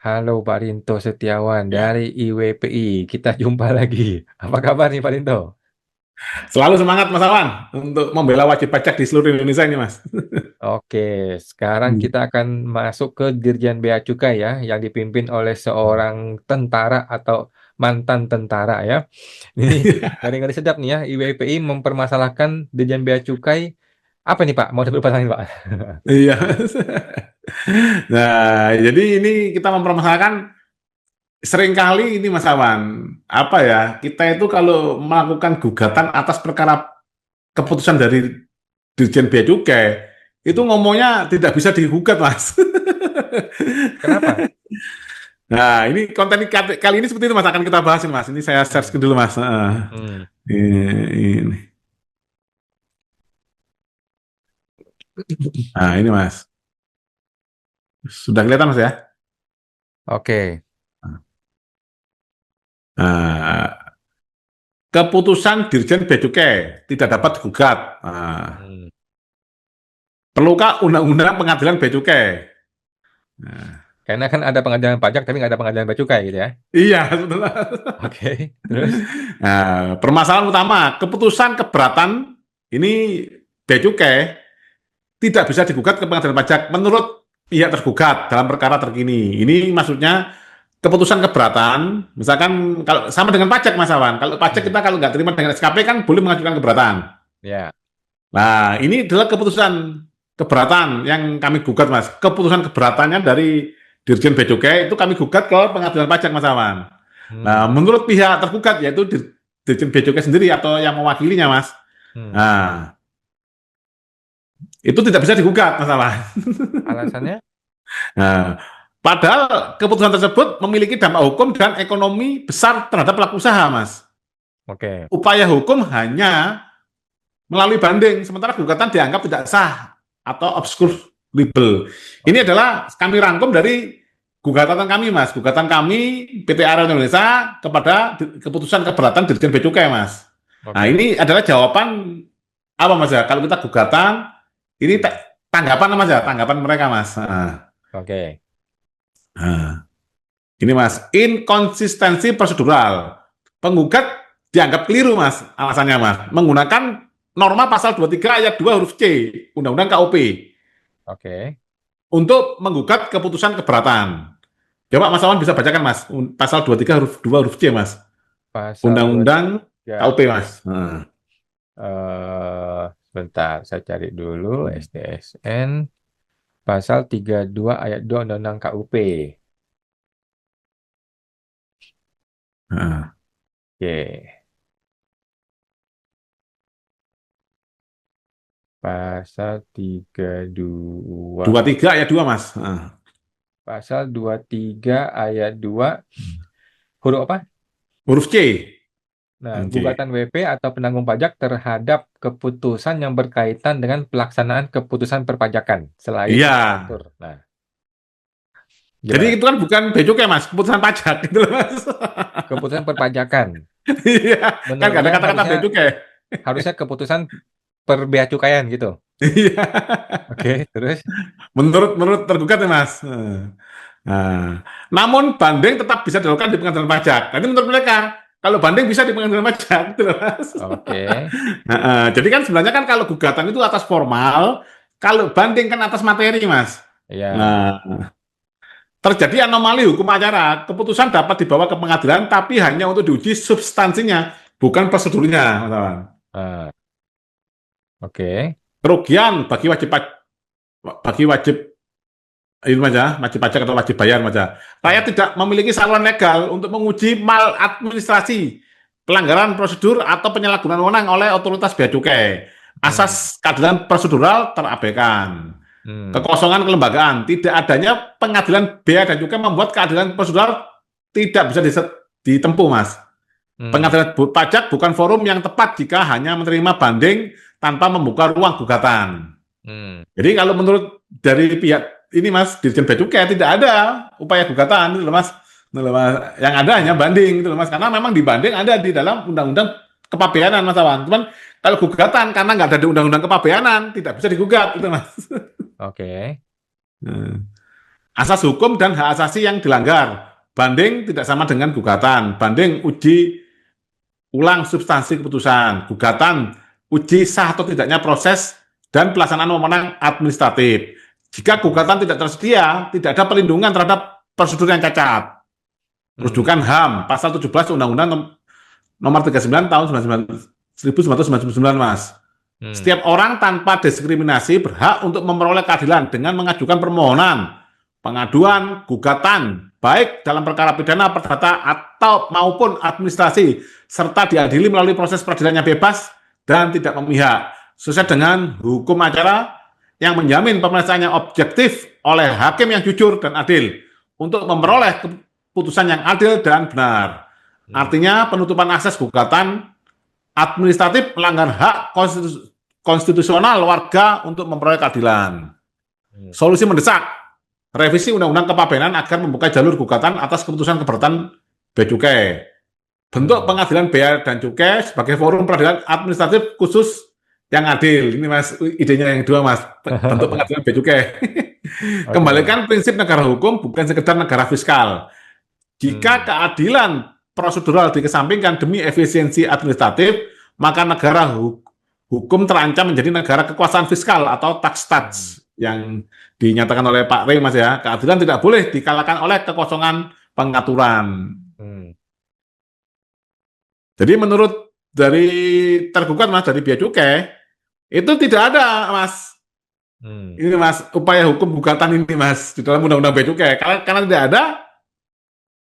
Halo Pak Rinto Setiawan Ya, dari IWPI. Kita jumpa lagi. Apa kabar nih Pak Rinto? selalu semangat Mas Awan untuk membela wajib pajak di seluruh Indonesia ini, Mas. Oke, sekarang Hmm. kita akan masuk ke Dirjen Bea Cukai ya, yang dipimpin oleh seorang tentara atau mantan tentara ya. Ini ngeri-ngeri sedap nih ya, IWPI mempermasalahkan Dirjen Bea Cukai. Apa nih Pak? Mau dipermasalahkan Pak? Iya. Nah, jadi ini kita mempermasalahkan seringkali ini Mas Awan, apa ya, kita itu kalau melakukan gugatan atas perkara keputusan dari Dirjen Bea Cukai, itu ngomongnya tidak bisa digugat, Mas. Kenapa? Nah, ini konten kali ini seperti itu, Mas, akan kita bahas ini, Mas. Ini saya Hmm. search dulu, Mas. Hmm. Ini. Nah, ini, Mas. Sudah kelihatan, Mas, ya? Oke. Nah, keputusan Dirjen Bea Cukai tidak dapat digugat. Nah, Hmm. perlukah Undang-Undang Pengadilan Bea Cukai? Nah, Karena kan ada pengadilan pajak, tapi nggak ada pengadilan bea cukai gitu ya. iya, sebetulnya. Oke, terus? Nah, permasalahan utama, keputusan keberatan ini Bea Cukai tidak bisa digugat ke pengadilan pajak menurut pihak tergugat dalam perkara terkini. Ini maksudnya keputusan keberatan, misalkan kalau sama dengan pajak Mas Awan, kalau pajak Hmm. kita kalau nggak terima dengan SKP kan boleh mengajukan keberatan. Ya. Nah, ini adalah keputusan keberatan yang kami gugat, Mas. Keputusan keberatannya dari Dirjen Bea Cukai itu kami gugat ke pengadilan pajak, Mas Awan. Nah, Hmm. menurut pihak tergugat yaitu Dirjen Bea Cukai sendiri atau yang mewakilinya, Mas. Hmm. Nah, itu tidak bisa digugat, Mas Awan. Alasannya? Nah, padahal keputusan tersebut memiliki dampak hukum dan ekonomi besar terhadap pelaku usaha, Mas. Oke. Upaya hukum hanya melalui banding, sementara gugatan dianggap tidak sah atau obskurable. Ini Oke. adalah kami rangkum dari gugatan kami, Mas. Gugatan kami PT Aral Indonesia kepada keputusan keberatan Dirjen Bea Cukai, Mas. Nah, Oke. ini adalah jawaban apa, Mas ya? Kalau kita gugatan, ini Hmm. tanggapan, Mas ya, tanggapan mereka, Mas. Oke. Nah, ini, Mas, inkonsistensi prosedural. Penggugat dianggap keliru, Mas, alasannya, Mas. Menggunakan norma pasal 23 ayat 2 huruf C, Undang-Undang KUP, Oke. untuk menggugat keputusan keberatan. Coba Mas Awan bisa bacakan, Mas, pasal 23 huruf 2 huruf C, Mas. Pasal Undang-Undang 23. KUP, Mas. Sebentar, saya cari dulu SDSN pasal 32 ayat 2 Undang-Undang KUP. Nah, Oke. Pasal 32. 23 ayat 2, Mas. Pasal 23 ayat 2 huruf apa? Huruf C. Nah, C. gugatan WP atau penanggung pajak terhadap keputusan yang berkaitan dengan pelaksanaan keputusan perpajakan selain Iya. yang diatur. Nah, Jadi gimana? itu kan bukan bea cukai, Mas, keputusan pajak gitu loh, Mas. Keputusan perpajakan. Iya, kan nggak ada Menurutnya kata-kata harusnya bea cukai. harusnya keputusan perbea cukaian gitu. Iya. Oke, terus? Menurut menurut tergugat ya, Mas. Nah, namun banding tetap bisa dilakukan di pengadilan pajak. Nanti menurut mereka, kalau banding bisa di pengadilan pajak, gitu loh, Mas. Oke. Jadi kan sebenarnya kan kalau gugatan itu atas formal, kalau banding kan atas materi, Mas. Ya. Nah, terjadi anomali hukum acara, keputusan dapat dibawa ke pengadilan, tapi hanya untuk diuji substansinya, bukan prosedurnya, Mas Awan. Ah, oke. Kerugian bagi wajib ini aja, wajib pajak atau wajib bayar aja. Rakyat Hmm. tidak memiliki saluran legal untuk menguji maladministrasi, pelanggaran prosedur atau penyalahgunaan wewenang oleh otoritas bea cukai. Hmm. Asas keadilan prosedural terabaikan. Hmm. Kekosongan kelembagaan, tidak adanya pengadilan bea dan cukai membuat keadilan prosedural tidak bisa ditempuh, Mas. Hmm. Pengadilan pajak bukan forum yang tepat jika hanya menerima banding tanpa membuka ruang gugatan. Hmm. Jadi kalau menurut dari pihak ini, Mas, Dirjen Bea Cukai tidak ada upaya gugatan itu loh, Mas. Itu loh, Mas. Yang ada hanya banding itu loh, Mas. Karena memang dibanding ada di dalam Undang-Undang Kepabeanan, Mas Awan. Cuman kalau gugatan karena nggak ada di Undang-Undang Kepabeanan tidak bisa digugat itu, Mas. Oke. Nah, asas hukum dan hak asasi yang dilanggar. Banding tidak sama dengan gugatan. Banding uji ulang substansi keputusan. Gugatan uji sah atau tidaknya proses dan pelaksanaan wewenang administratif. Jika gugatan tidak tersedia, tidak ada perlindungan terhadap prosedur yang cacat. Rujukan HAM, pasal 17 Undang-Undang nomor 39 tahun 1999, Mas. Setiap orang tanpa diskriminasi berhak untuk memperoleh keadilan dengan mengajukan permohonan, pengaduan, gugatan, baik dalam perkara pidana, perdata, atau maupun administrasi, serta diadili melalui proses peradilan yang bebas dan tidak memihak, sesuai dengan hukum acara yang menjamin pemeriksaannya objektif oleh hakim yang jujur dan adil untuk memperoleh keputusan yang adil dan benar. Artinya penutupan akses gugatan administratif melanggar hak konstitusional warga untuk memperoleh keadilan. Solusi mendesak, revisi Undang-Undang Kepabeanan agar membuka jalur gugatan atas keputusan keberatan bea cukai. Bentuk pengadilan bea dan cukai sebagai forum peradilan administratif khusus yang adil. Ini Mas, idenya yang kedua Mas, bentuk pengadilan bea cukai. Kembalikan prinsip negara hukum bukan sekedar negara fiskal. Jika keadilan prosedural dikesampingkan demi efisiensi administratif, maka negara hukum terancam menjadi negara kekuasaan fiskal atau tax stats yang dinyatakan oleh Pak Rey, Mas ya. Keadilan tidak boleh dikalahkan oleh kekosongan pengaturan. Jadi menurut dari tergugat Mas, dari bea cukai, itu tidak ada Mas. Ini Mas, upaya hukum gugatan ini Mas di dalam Undang-Undang bea cukai. Karena tidak ada,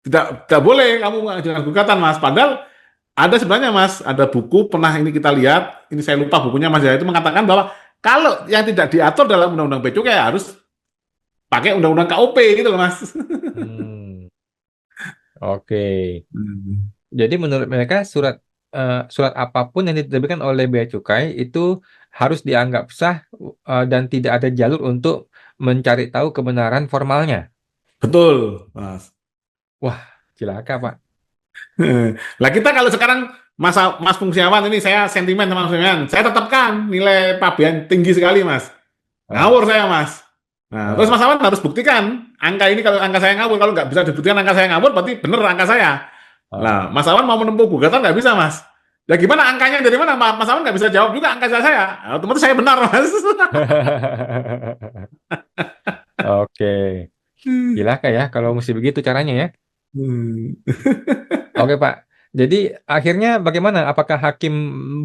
tidak boleh kamu mengajukan gugatan Mas. Padahal ada sebenarnya Mas, ada buku pernah ini kita lihat, ini saya lupa bukunya Mas ya, itu mengatakan bahwa kalau yang tidak diatur dalam Undang-Undang bea cukai harus pakai Undang-Undang KUP gitu loh Mas. Oke. Jadi menurut mereka surat apapun yang diterbitkan oleh bea cukai itu harus dianggap sah dan tidak ada jalur untuk mencari tahu kebenaran formalnya. Betul, Mas. Wah, cilaka Pak. Lah kita kalau sekarang Mas Fungsiawan ini, saya sentimen sama Fungsiawan, saya tetapkan nilai pabean tinggi sekali Mas. Ngawur saya Mas. Nah, terus Mas Awan harus buktikan angka ini, kalau angka saya ngawur, kalau nggak bisa dibuktikan angka saya ngawur, berarti benar angka saya. Nah, Mas Awan mau menempuh gugatan nggak bisa Mas. Ya gimana angkanya dari mana? Mas Awan nggak bisa jawab juga angka saya. Otomatis saya benar Mas. Oke. Cilaka ya kalau mesti begitu caranya ya. Oke Pak. Jadi akhirnya bagaimana? Apakah hakim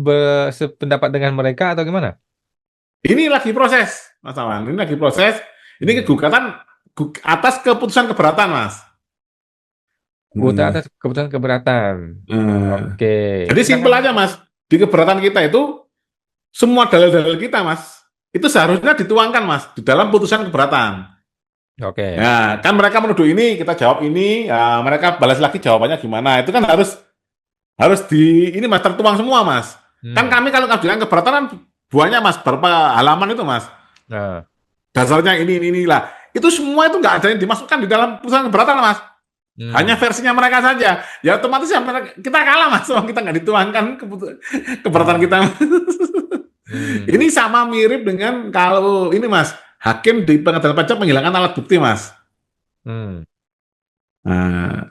bersependapat dengan mereka atau gimana? Ini lagi proses, Mas Awan. Ini lagi proses. Ini gugatan atas keputusan keberatan, Mas. Gugatan atas keputusan keberatan. Oke. Jadi simpel aja, Mas. Di keberatan kita itu semua dalil-dalil kita, Mas, itu seharusnya dituangkan, Mas, di dalam putusan keberatan. Oke. Ya, kan mereka menuduh ini, kita jawab ini, ya, mereka balas lagi jawabannya gimana. Itu kan harus ini Mas, tertuang semua, Mas. Kan kami kalau ngajukan keberatan kan buahnya Mas, berapa halaman itu Mas. Nah. Dasarnya inilah. Itu semua itu nggak ada yang dimasukkan di dalam putusan keberatan Mas. Hanya versinya mereka saja. Ya otomatis ya kita kalah Mas, kita nggak dituangkan keberatan kita. Ini sama mirip dengan kalau ini Mas, hakim di pengadilan pajak menghilangkan alat bukti Mas. Nah,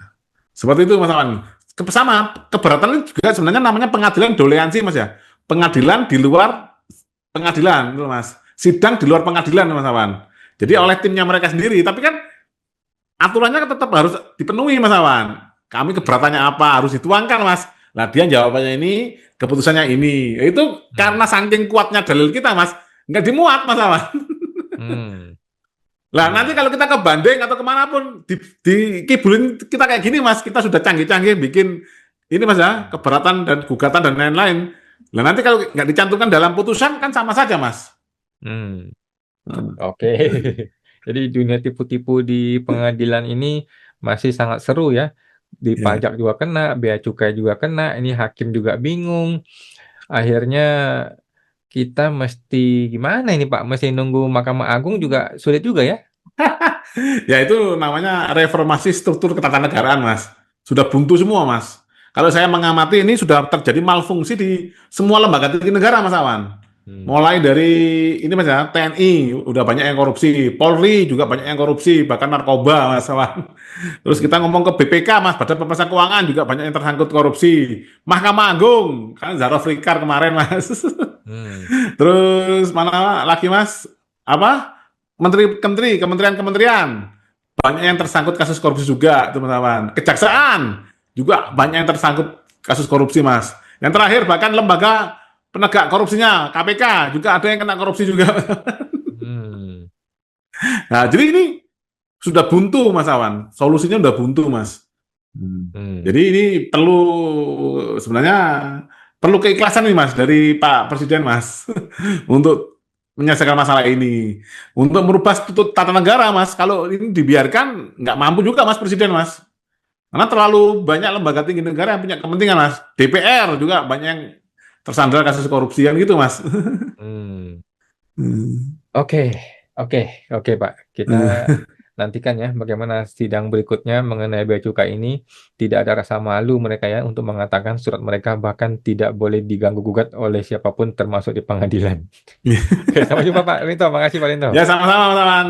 seperti itu Mas Awan. Sama keberatan ini juga sebenarnya namanya pengadilan doleansi Mas ya. Pengadilan di luar pengadilan itu Mas. Sidang di luar pengadilan Mas Awan. Jadi oleh timnya mereka sendiri. Tapi kan aturannya tetap harus dipenuhi Mas Awan. Kami keberatannya apa harus dituangkan Mas. Nah dia jawabannya ini, keputusannya ini. Itu karena saking kuatnya dalil kita Mas, nggak dimuat Mas Awan. Lah nanti kalau kita ke banding atau kemanapun dikibulin kita kayak gini Mas, kita sudah canggih-canggih bikin ini Mas ya, keberatan dan gugatan dan lain-lain. Lah nanti kalau nggak dicantumkan dalam putusan kan sama saja Mas. Oke. Jadi dunia tipu-tipu di pengadilan ini masih sangat seru ya. Di pajak juga kena, bea cukai juga kena, ini hakim juga bingung. Akhirnya kita mesti gimana ini Pak? Mesti nunggu Mahkamah Agung juga sulit juga ya? Ya itu namanya reformasi struktur ketatanegaraan Mas. Sudah buntu semua Mas. Kalau saya mengamati ini sudah terjadi malfungsi di semua lembaga tinggi negara Mas Awan. Hmm. Mulai dari ini Mas ya, TNI udah banyak yang korupsi, Polri juga banyak yang korupsi, bahkan narkoba Mas Wan. Terus kita Hmm. ngomong ke BPK Mas, Badan Pemeriksa Keuangan juga banyak yang tersangkut korupsi. Mahkamah Agung, kan Zaro Frikar kemarin Mas. Hmm. Terus mana lagi Mas? Apa? Menteri-menteri, kementerian-kementerian banyak yang tersangkut kasus korupsi juga, teman-teman. Kejaksaan juga banyak yang tersangkut kasus korupsi, Mas. Yang terakhir bahkan lembaga penegak korupsinya KPK juga ada yang kena korupsi juga. Hmm. Nah, jadi ini sudah buntu, Mas Awan. Solusinya sudah buntu, Mas. Hmm. Jadi ini perlu sebenarnya perlu keikhlasan nih, Mas, dari Pak Presiden, Mas, untuk menyelesaikan masalah ini, untuk merubah tata negara, Mas. Kalau ini dibiarkan, nggak mampu juga, Mas, Presiden, Mas. Karena terlalu banyak lembaga tinggi negara yang punya kepentingan, Mas. DPR juga banyak yang tersandra kasus korupsi kan gitu, Mas. Hmm. Hmm. Oke, oke, oke, Pak. Kita nantikan ya bagaimana sidang berikutnya mengenai bea cukai ini. Tidak ada rasa malu mereka ya untuk mengatakan surat mereka bahkan tidak boleh diganggu gugat oleh siapapun termasuk di pengadilan. Oke, sampai jumpa Pak Rinto. Makasih Pak Rinto. Ya sama-sama, teman-teman.